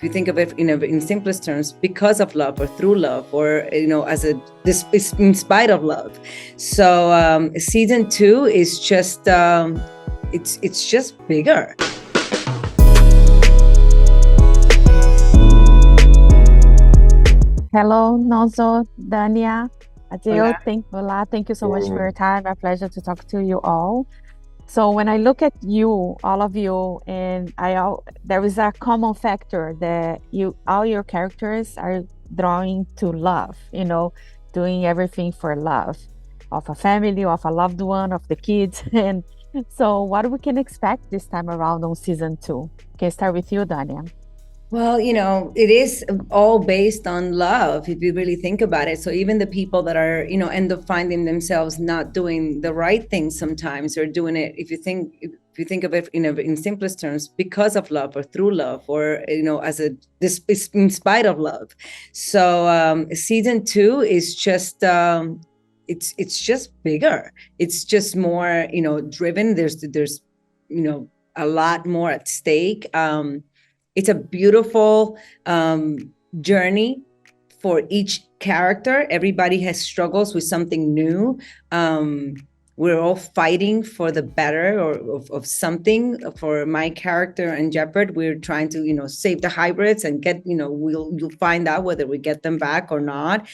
if you think of it in simplest terms, because of love or through love, or this in spite of love. So season 2 is just it's just bigger. Hello, Nonso, Dania, Adeel. Thank you so much for your time. A pleasure to talk to you all. So when I look at you, all of you, and there is a common factor that all your characters are drawing to love, doing everything for love of a family, of a loved one, of the kids. And so what we can expect this time around on season 2? Can I start with you, Dania? Well, it is all based on love, if you really think about it. So even the people that are, end up finding themselves not doing the right thing sometimes, or doing it, if you think of it in simplest terms, because of love or through love, or this in spite of love. So season 2 is just it's just bigger. It's just more driven. There's a lot more at stake. It's a beautiful journey for each character. Everybody has struggles with something new. We're all fighting for the better of something. For my character and Jepperd, we're trying to, save the hybrids and get, you'll find out whether we get them back or not.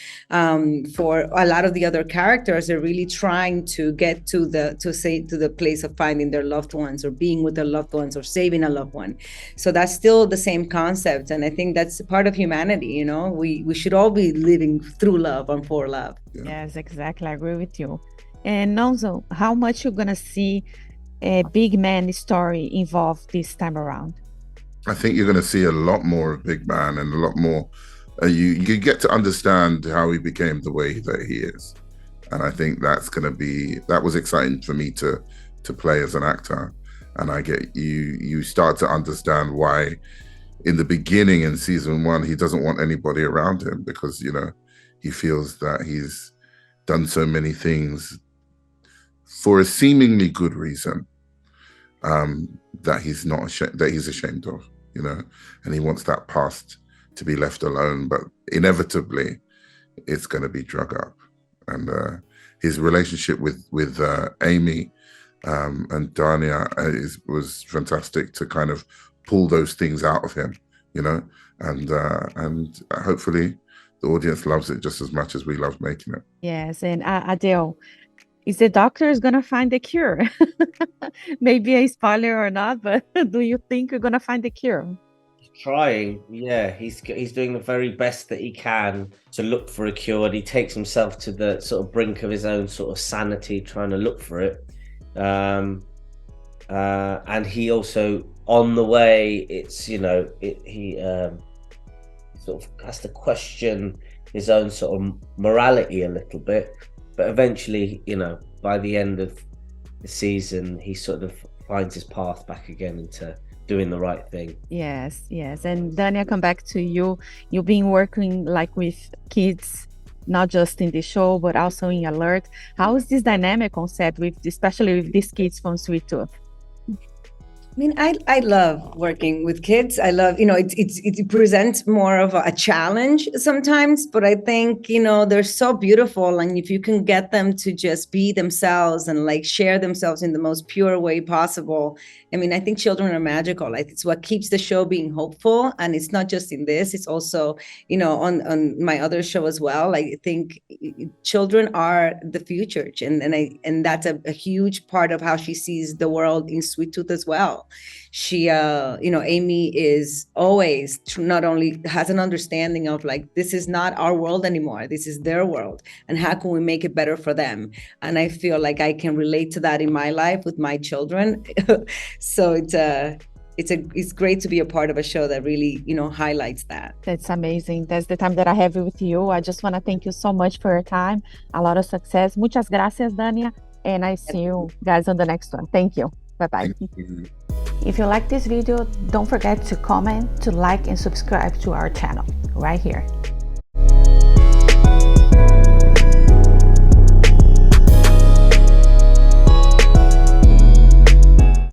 For a lot of the other characters, they're really trying to get to the place of finding their loved ones, or being with their loved ones, or saving a loved one. So that's still the same concept. And I think that's part of humanity. We should all be living through love and for love. Yes, exactly. I agree with you. And Nonso, how much you're going to see a big man story involved this time around? I think you're going to see a lot more of Big Man, and a lot more. You get to understand how he became the way that he is. And I think that was exciting for me to play as an actor. And you start to understand why in the beginning in season 1, he doesn't want anybody around him, because, he feels that he's done so many things for a seemingly good reason, that he's ashamed of, and he wants that past to be left alone. But inevitably, it's going to be drug up. And his relationship with Aimee and Dania was fantastic to kind of pull those things out of him, and hopefully the audience loves it just as much as we love making it. Yes, and Adeel, is the doctor going to find the cure? Maybe a spoiler or not, but do you think you're going to find the cure? He's trying, yeah. He's doing the very best that he can to look for a cure. And he takes himself to the sort of brink of his own sort of sanity, trying to look for it. And he also, on the way, it's he sort of has to question his own sort of morality a little bit. But eventually, by the end of the season, he sort of finds his path back again into doing the right thing. Yes. And Dania, come back to you. You've been working with kids, not just in the show, but also in Alert. How is this dynamic on set, especially with these kids from Sweet Tooth? I mean, I love working with kids. I love, it presents more of a challenge sometimes, but I think, they're so beautiful. And if you can get them to just be themselves and share themselves in the most pure way possible. I mean, I think children are magical. It's what keeps the show being hopeful. And it's not just in this, it's also, on my other show as well. I think children are the future. And that's a huge part of how she sees the world in Sweet Tooth as well. She, Aimee is always not only has an understanding of this is not our world anymore, this is their world, and how can we make it better for them? And I feel like I can relate to that in my life with my children. So it's great to be a part of a show that really, highlights that. That's amazing. That's the time that I have with you. I just want to thank you so much for your time. A lot of success. Muchas gracias, Dania. And I see you guys on the next one. Thank you. Bye-bye. If you like this video, don't forget to comment, to like, and subscribe to our channel right here.